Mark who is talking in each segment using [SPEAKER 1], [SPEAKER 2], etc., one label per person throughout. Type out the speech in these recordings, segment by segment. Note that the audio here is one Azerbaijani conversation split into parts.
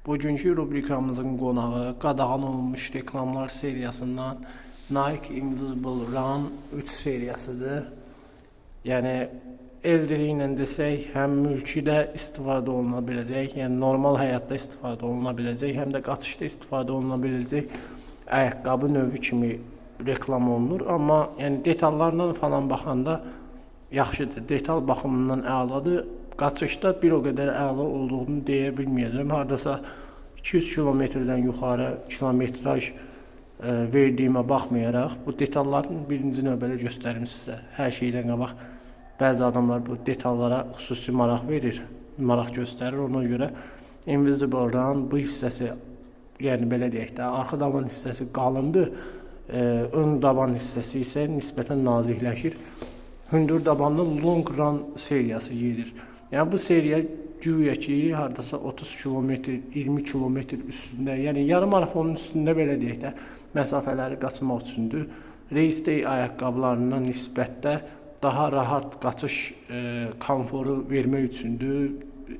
[SPEAKER 1] Bugünkü rubrikamızın qonağı qadağan olunmuş reklamlar seriyasından Nike Invisible Run 3 seriyasıdır. Yəni eldiri ilə desək, həm mülkidə istifadə oluna biləcək, yəni normal həyatda istifadə oluna biləcək, həm də qaçışda istifadə oluna biləcək ayaqqabı növü kimi reklam olunur. Amma yəni detallarından falan baxanda yaxşıdır. Detal baxımından əladır. Qaçışda bir o qədər əla olduğunu deyə bilməyəcəm. Hardasa 200 kilometrdən yuxarı kilometraj verdiyimə baxmayaraq bu detalların birinci növbədə göstərim sizə. Hər şeydən qabaq bəzi adamlar bu detallara xüsusi maraq verir, maraq göstərir. Ona görə Invisible Run bu hissəsi, yəni belə deyək də, arxa daban hissəsi qalındır, ön daban hissəsi isə nisbətən nazikləşir. Hündür dabanlı Long Run seriyası gedir. Yəni bu seriya güya ki, hardasa 30 kilometr, 20 kilometr üstündə, yəni yarım marafonun üstündə belə deyək də, məsafələri qaçmaq üçündür. Race Day ayaqqabılarından nisbətdə daha rahat qaçış konforu vermək üçündür.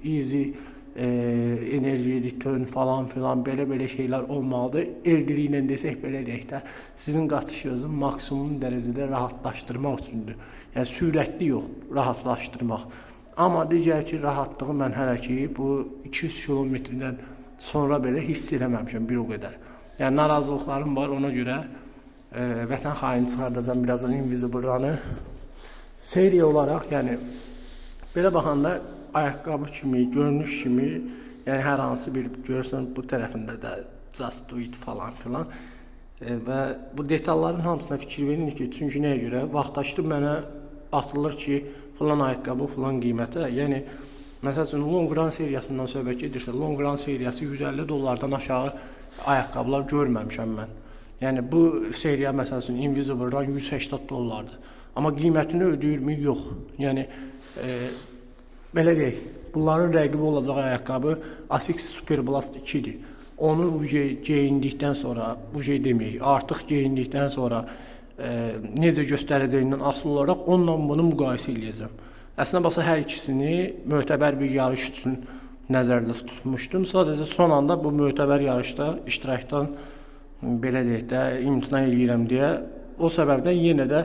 [SPEAKER 1] Easy enerji return falan filan belə şeylər olmalıdır. Eldili ilə desək belə deyək də, sizin qaçışınızı maksimum dərəcədə rahatlaşdırmaq üçündür. Yəni sürətli yox, rahatlaşdırmaq. Amma digər ki, rahatlığı mən hələ ki bu 200 kilometrdən sonra belə hiss eləməmişəm bir o qədər. Yəni narazılıqlarım var, ona görə vətən xaini çıxardacağam birazdan Invisible Run'ı. Seriya olaraq, yəni belə baxanda ayaqqabı kimi, görünüş kimi, yəni hər hansı bir görürsən bu tərəfində də Just Do It falan filan və bu detalların hamısına fikir verin ki, çünki nəyə görə? Vaxtaşırı mənə atılır ki, filan ayaqqabı, filan qiymətə, yəni məsəl üçün Long Run seriyasından söhbət gedirsə, Long Run seriyası $150 aşağı ayaqqabılar görməmişəm mən. Yəni bu seriya məsəl üçün Invisible Run $180. Amma qiymətini ödəyirmi? Yox. Yəni belə deyək, bunların rəqibi olacaq ayaqqabı Asics Superblast 2-dir. Onu geyindikdən sonra, bu şey deməyək, artıq geyindikdən sonra necə göstərəcəyindən asılı olaraq onunla bunu müqayisə edəcəm. Əslində baxsa hər ikisini mötəbər bir yarış üçün nəzərdə tutmuşdum. Sadəcə son anda bu mötəbər yarışda iştirakdan belə deyək də imtina edirəm deyə o səbəbdən yenə də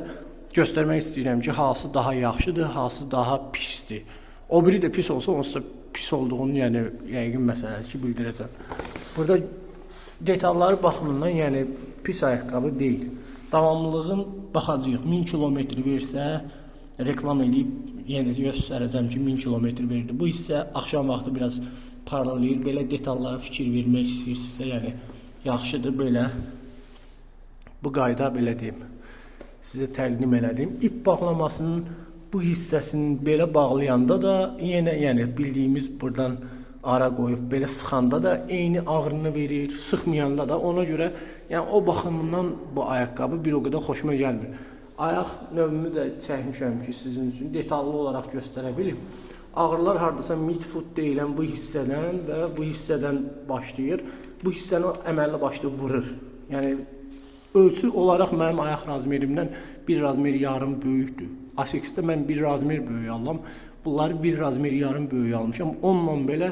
[SPEAKER 1] göstərmək istəyirəm ki, hansı daha yaxşıdır, hansı daha pisdir. O biri də pis olsa, onsuz da pis olduğunu, yəni yəqin məsələdir ki, bildirəcəm. Burada detalları baxımından, yəni pis ayaqqabı deyil. Davamlılığın baxacağıq. 1000 kilometr versə, reklam edib yenə göstərəcəm ki, 1000 kilometr verdi. Bu hissə axşam vaxtı biraz parlayır. Belə detallara fikir vermək istəyirsinizsə, yəni yaxşıdır belə. Bu qayda belə deyim, sizə təqdim elədim. İp bağlamasının bu hissəsini belə bağlayanda da yenə, yəni bildiyimiz buradan ara qoyub belə sıxanda da eyni ağrını verir, sıxmayanda da. Ona görə yəni o baxımından bu ayaqqabı bir o qədər xoşuma gəlmir. Ayaq növümü də çəkmişəm ki, sizin üçün detallı olaraq göstərə bilim. Ağrılar hardasa midfoot deyilən bu hissədən və bu hissədən başlayır. Bu hissəni əməlli başlı vurur. Yəni ölçü olaraq mənim ayaq razmerimdən bir razmer yarım böyükdür. Asics'də mən bir razmer böyük alıram. Bunları bir razmer yarım böyük almışam. Onunla belə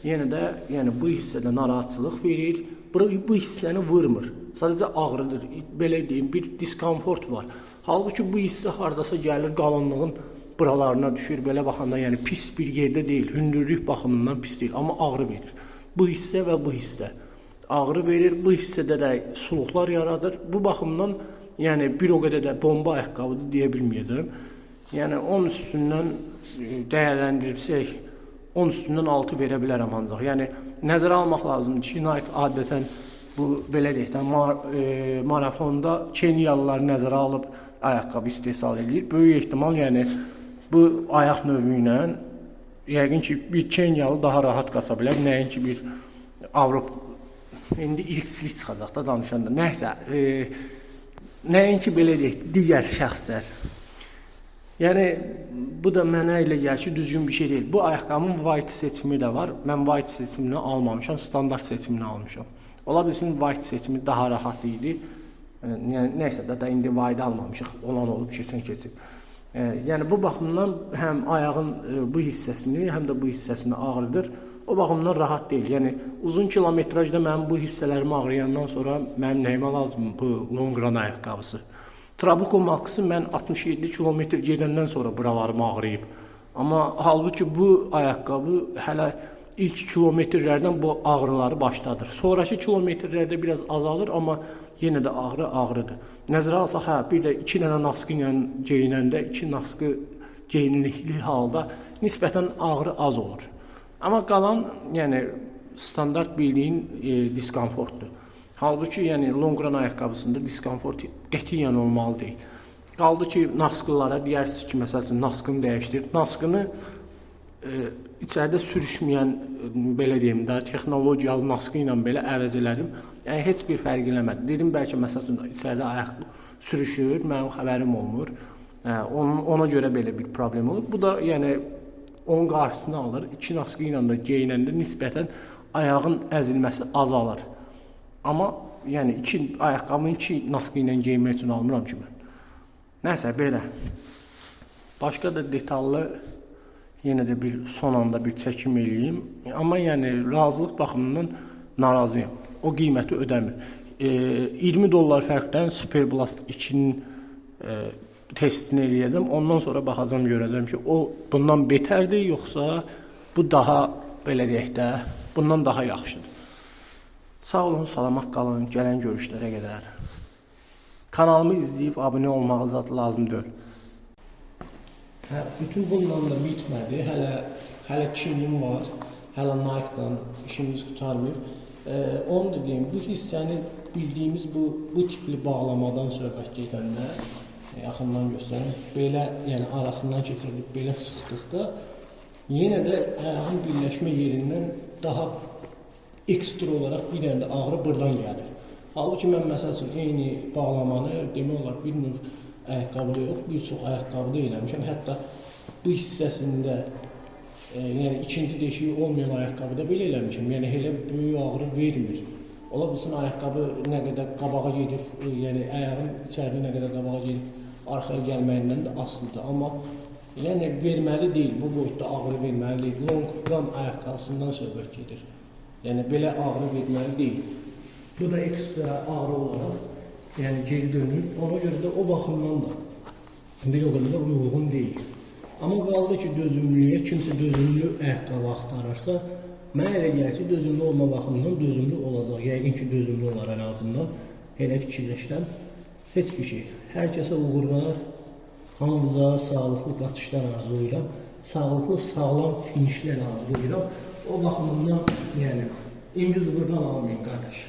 [SPEAKER 1] yenə də yəni bu hissədə narahatçılıq verir. Bu hissəni vurmur. Sadəcə ağrıdır. Belə deyim, bir diskomfort var. Halbuki bu hissə hardasa gəlir qalınlığın buralarına düşür. Belə baxanda yəni pis bir yerdə deyil. Hündürlük baxımından pis deyil, amma ağrı verir. Bu hissə və bu hissə ağrı verir. Bu hissədə də suluqlar yaradır. Bu baxımdan yəni bir o qədər də bomba ayaqqabıdır deyə bilməyəcəm. Yəni 10 üstündən dəyərləndirsək 10 üstündən 6 verə bilərəm ancaq. Yəni nəzərə almaq lazımdır ki, Nike adətən bu belə deyək də marafonda Kenyalılar nəzərə alıb ayaqqabı istehsal edir. Böyük ehtimal yəni bu ayaq növü ilə yəqin ki bir Kenyalı daha rahat qaça bilər, nəinki bir Avropa. İndi irqçilik çıxacaq da danışanda. Nəysə, nəinki belə deyək, digər şəxslər. Yəni bu da mənə elə gəlir ki, düzgün bir şey deyil. Bu ayaqqabının white seçimi də var. Mən white seçimini almamışam, standart seçimini almışam. Ola bilsin white seçimi daha rahat idi. Yəni nəysə də indi white almamışıq. Olan olub, keçib. Yəni bu baxımdan həm ayağın bu hissəsini, həm də bu hissəsini ağrıdır. O baxımdan rahat deyil. Yəni uzun kilometrajda mənim bu hissələrim ağrıyandan sonra mənim nəyimə lazım bu long run ayaqqabısı. Trabuco Max'ı mən 67 kilometr gedəndən sonra buralarım ağrıyıb. Amma halbuki bu ayaqqabı hələ ilk kilometrlərdən bu ağrıları başladır. Sonraki kilometrlərdə biraz azalır, amma yenə də ağrı ağrıdır. Nəzərə alsaq, hə, bir də 2 dənə naskı ilə geyinəndə, 2 naskı geyinlikli halda nisbətən ağrı az olur. Amma qalan, yəni standart bildiyin diskomfortdur. Halbuki, yəni long run ayaqqabısında diskomfort qətiyyən olmalı deyil. Qaldı ki, naskılara deyərsiniz ki, məsəl üçün naskını dəyişdir. Naskını içəridə sürüşməyən, belə deyim də, texnologiyalı naskı ilə belə əvəz elədim. Yəni heç bir fərq eləmədi. Dedim bəlkə məsəl üçün içəridə ayaq sürüşür, mənim xəbərim olmur. Ona görə belə bir problem olur. Bu da yəni onun qarşısını alır. 2 naskı ilə də geyinəndə nisbətən ayağın əzilməsi azalır. Amma yəni ayaqqabını 2 naskı ilə geyinmək üçün almıram ki mən. Nəsə belə. Başqa da detallı yenə də bir son anda bir çəkim eləyim. Amma yəni razılıq baxımından narazıyam. O qiyməti ödəmir. $20 fərqdən Superblast 2-nin testini eləyəcəm. Ondan sonra baxacam, görəcəm ki, o bundan betərdir, yoxsa bu daha belə deyək də, bundan daha yaxşıdır. Sağ olun, salamat qalın. Gələn görüşlərə qədər. Kanalımı izləyib abunə olmağı zat lazım deyil. Bütün bundan da bitmədi. Hələ Çinim var. Hələ Nike-dan işimiz qurtarmır. Onu da deyim, bu hissəni bildiyimiz bu tipli bağlamadan söhbət gedəndə, yaxından göstərim, belə yəni arasından keçirdib, belə sıxdıqda yenə də ayağın birləşmə yerindən daha ekstra olaraq bir dənə də ağrı buradan gəlir. Halbuki mən məsəl üçün eyni bağlamanı demək olar bir növ ayaqqabıda yox, bir çox ayaqqabıda eləmişəm. Hətta bu hissəsində yəni ikinci deşiyi olmayan ayaqqabıda belə eləmişəm. Yəni elə böyük ağrı vermir. Ola bilsin ayaqqabı nə qədər qabağa gedib, yəni ayağın içəridə nə qədər qabağa gedib arxaya gəlməyindən də asılıdır. Amma yəni verməli deyil, bu boyutda ağrı verməli deyil. Long run ayaqqabısından söhbət gedir. Yəni belə ağrı verməli deyil. Bu da ekstra ağrı olaraq yəni geri dönür. Ona görə də o baxımdan da bir o qədər də uyğun deyil. Amma qaldı ki, dözümlüyə kimsə dözümlü ayaqqabı axtarırsa, mənə elə gəlir ki, dözümlü olma baxımından dözümlü olacaq. Yəqin ki, dözümlü olar ən azından. Elə fikirləşirəm. Heç bir şey. Hər kəsə uğurlar, hamınıza sağlıqlı qaçışlar arzulayıram. Sağlıqlı, sağlam finişlər arzulayıram. O baxımından yəni invizibirdən almayın qardaş.